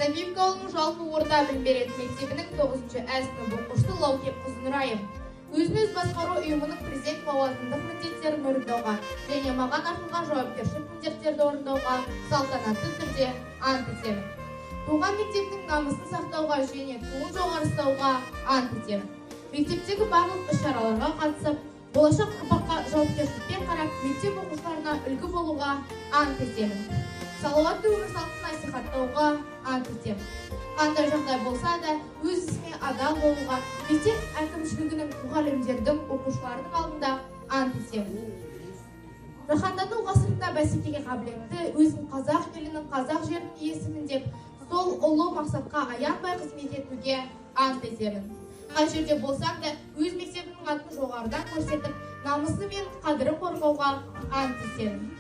Сәбиевка ауылының жалпы орта білім беретін мектебінің 9-шы Ә сынып оқушысы Лаукеп Қызынрайым өзін-өз басқару ұйымының президент лауазымдық міндеттерін орындауға және маған артылған жауапкершілік міндеттерді орындауға салтанатты түрде ант етемін. Туған мектептің намысын сақтауға және туын жоғары ұстауға ант етемін. Мектептегі барлық іс-шараларға қатысып, болашақ ұрпаққа жауапкершілікпен қарап, мектеп оқушыларына үлгі болуға ант етемін. Салауатты өмір салтын насихаттауға ант етемін. Қандай жағдай болса да, өз ісіне адал болуға, мектеп әкімшілігінің, мұғалімдердің, оқушылардың алдында ант етемін. Жаһандану ғасырында бәсекеге қабілетті, өзін қазақ елінің, қазақ жерінің иесімін деп, сол ұлы мақсатқа аянбай қызмет етуге ант етемін. Қай жерде болсам да, өз мектебінің атын жоғарыдан көрсетіп, намысы мен қадірін қорғауға ант етемін.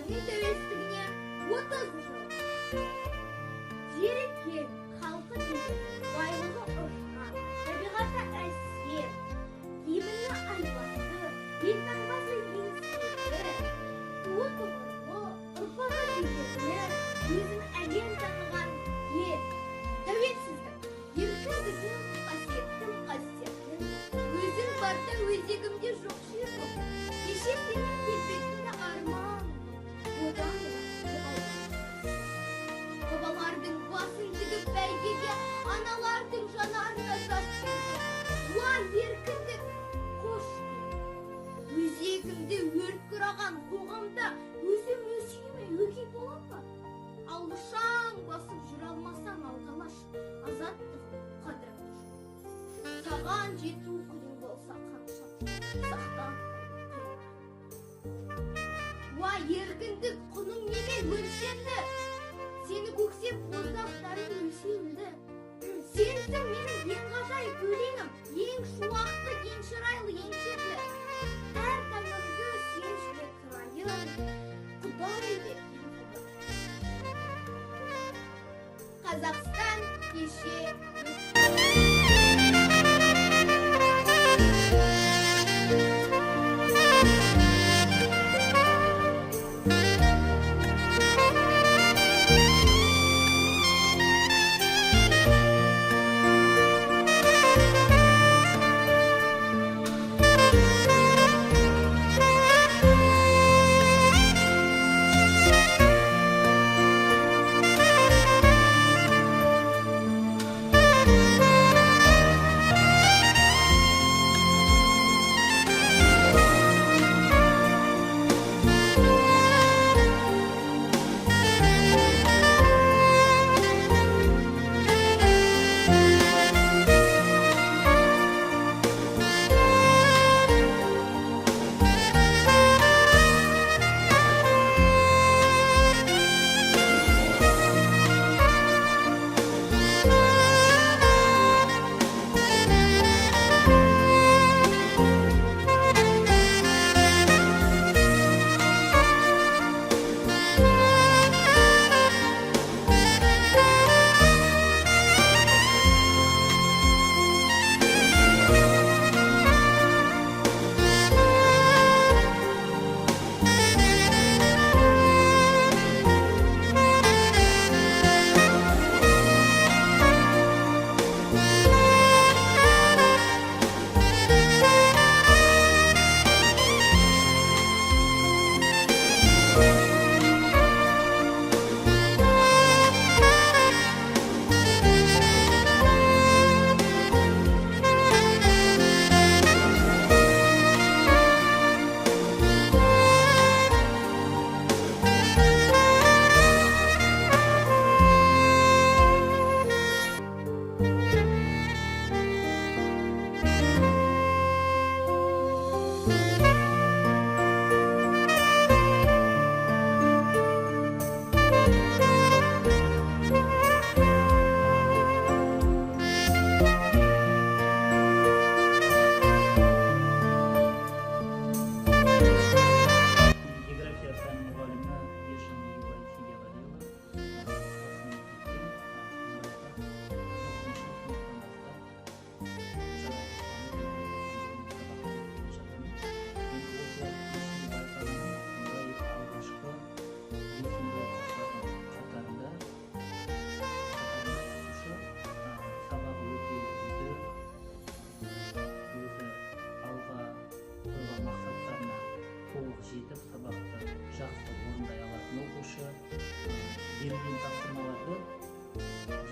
Қазақстанның тәуелсіздігіне 30 жыл. Жері кең, халқы деген, байлығы ұршқан, табиғаты әсем, киімі айбатты, елтаңбасы еңселі, туы тұғырлы, ұрпағы беделі, өзін әлем таныған ел. Тәуелсіздік, еркіндігім, қасиеттім, қасиеттім, өзің барда өзегімде жоқ жер жоқ. Кеше сенің келбетіңді арман, одан бабалардың басын тігіп бәйгеге, аналардың жанарына жас берді. Уа еркіндік, қош кел. Өзегімді өрт құраған қоғамда өзім өсейме өгей болам ба? Алшаң басып жүре алмасам алғалаш, азаттығым қадірім жоқ. Саған жету күнің болса қанша, сақтан. Уа еркіндік, құның немен өлшенді? Сені көксеп боздақтарың өлшеулі. Сенсің менің ең ғажайып өлеңім, ең шуақты, ең шырайлы, ең шерлі. Әр таңымды сен жүрек тұрайын, Құдай деп Қазақстан кеше берілген тапсырмаларды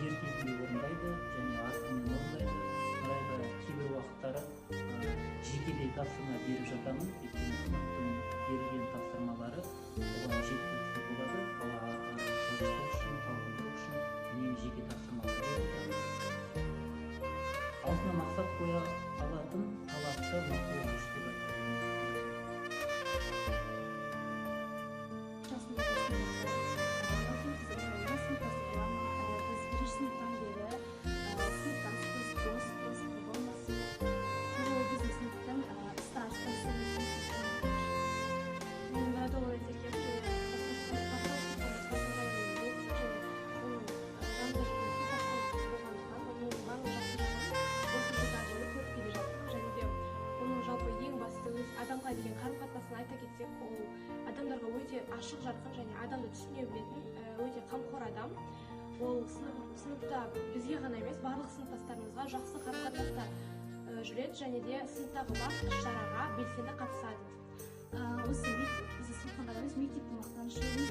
дер кезінде орындайды және артымен орындайды. Алайда кейбір уақыттары жекелей тапсырма беріп жатамын. Өйткені сыныптың берілген тапсырмалары оған жеткіліксіз болады. Бала çalıştыру үшін, талқылау үшін үнемі жеке тапсырмалар беріп жатамыз. Алдына мақсат қоя алатын талапты мақұл оқушы деп айтады. ашық жарқын және адамды түсіне білетін өте қамқор адам. Ол сыныпта бізге ғана емес, барлық сыныптастарымызға жақсы қарым-қатынаста жүреді және де сыныптағы барлық іс-шараға белсенді қатысады. Осы біздің сыныптан ғана емес, мектептің мақтанышы, өз